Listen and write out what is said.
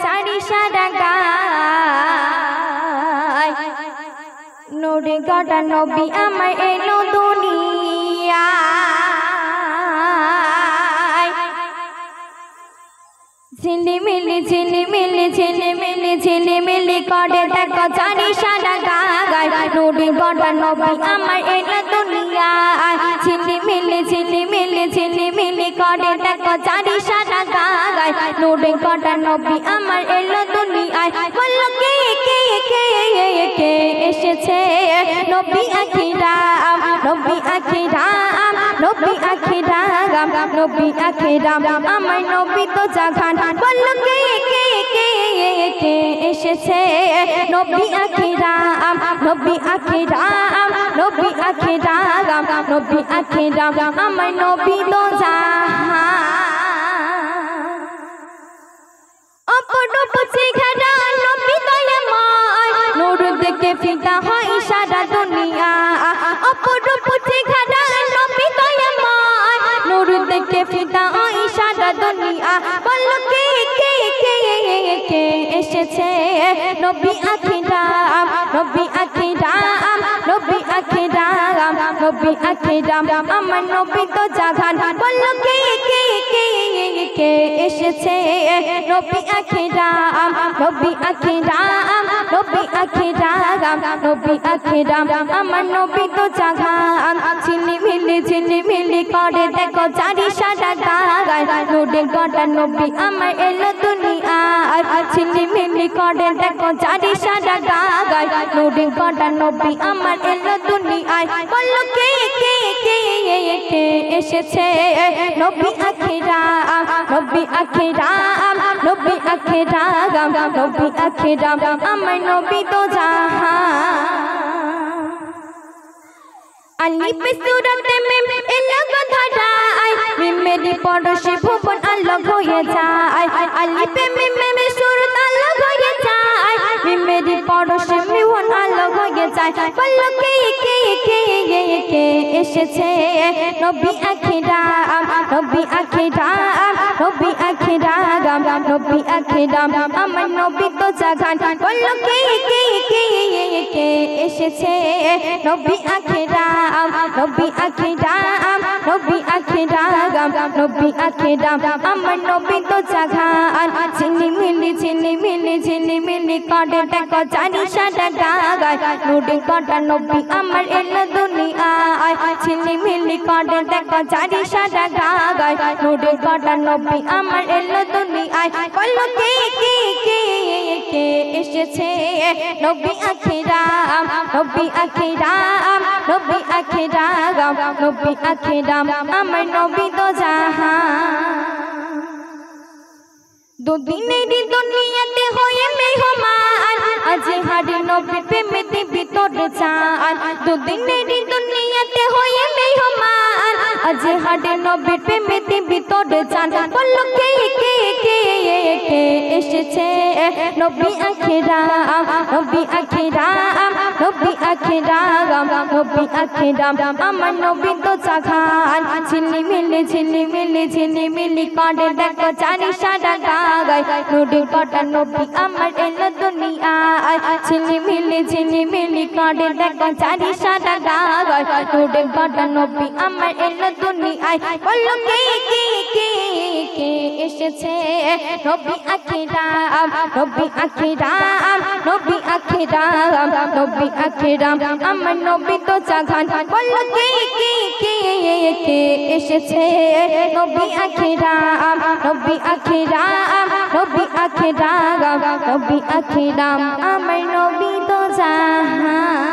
চারি সারা গায় নূরে গড়া নবী আমার এলো দুনিয়ায় ঝিলিমিলি ঝিলিমিলি ঝিলিমিলি ঝিলিমিলি করে দেখো চারি সারা গায় নূরে গড়া নবী আমার এলো দুনিয়ায় ঝিলিমিলি ঝিলিমিলি ঝিলিমিলি করে দেখো চারি সারা গায় নূরে গড়া নবী আমার এলো দুনিয়ায় বললো কে কে কে কে এসেছে নবী আখিরাম নবী আখিরাম নবী আখিরাম নবী আখিরাম আমার নবী তো জাগান বললো কে কে কে কে এসেছে নবী আখিরাম নবী আখিরাম নবী আখিরাম নবী আখিরাম আমার নবী তো জাহান অপরূপ চেহারা নবী দয়াময় নূর দেখে ফিদা হয় সারা দুনিয়া অপরূপ চেহারা নবী দয়াময় নূর দেখে ফিদা হয় সারা দুনিয়া বললো কে কে কে কে এসেছে নবী আখিরাম নবী আখিরাম নবী আখিরাম নবী আখিরাম আমার নবী তো জাগান বললো কে কে কে কে এসেছে নবী আখিরাম নবী আখিরাম নবী আখিরাম নবী আখিরাম আমার নবী তো জাগান ঝিলিমিলি ঝিলিমিলি করে দেখো চারি সারা গায় নূরে গড়া নবী আমার এলো দুনিয়ায় ঝিলিমিলি করে দেখো চারি সারা গায় নূরে গড়া নবী আমার এলো দুনিয়ায় বললো কে কে কে কে এসেছে নবী আখিরাম নবী আখিরাম নবী আখিরাম নবী আখিরাম আমার নবী তো জাহান अली पे सूरत में अलग धराए मेरी पड़ोसी भुवन अलग हो जाए अली पे में सूरत अलग हो जाए मेरी पड़ोसी भुवन अलग हो जाए बोलो के এসেছে নবী আখিরাম নবী আখিরাম নবী আখিরাম নবী আখিরাম আমার নবী তো জাগান বলো কে এসেছে নবী আখিরাম নবী আখিরাম নবী আখিরাম নবী আখিরাম আমার নবী তো জাগান ঝিলিমিলি ঝিলিমিলি ঝিলিমিলি করে দেখো চারি সারা গায় নূরে গড়া নবী আমার এলো দুনিয়ায় ঝিলিমিলি করে দেখো চারি সারা গায় নূরে গড়া নবী আমার এলো দুনিয়ায় বলো কে কে এসেছে নবী আখিরাম নবী আখিরাম নবী আখিরাম নবী আখিরাম আমার নবী তো জাহান দুদিনেরই দুনিয়াতে হয়ে মেহমান আজ হারি নবীর প্রেমেতে ভিতরে চান দুদিনেরই দুনিয়াতে হয়ে মেহমান আজ হারি নবীর প্রেমেতে ভিতরে চান বললো কে এসেছে নবী আখিরাম নবী আখিরাম নবী আখিরাম নবী আখিরাম আমার নবী তো জাগান ঝিলিমিলি ঝিলিমিলি ঝিলিমিলি করে দেখো চারি সারা গায় নূরে গড়া নবী আমার এলো দুনিয়ায় ঝিলিমিলি ঝিলিমিলি করে দেখো চারি সারা গায় নূরে গড়া নবী আমার এলো দুনিয়ায় বললো কে এসেছে নবী আখিরাম নবী আখিরাম নবী আখিরাম নবী আখিরাম আমার নবী তো জাগান বললো কে এসেছে নবী আখিরাম নবী আখিরাম নবী আখিরাম নবী আখিরাম আমার নবী তো জাহান।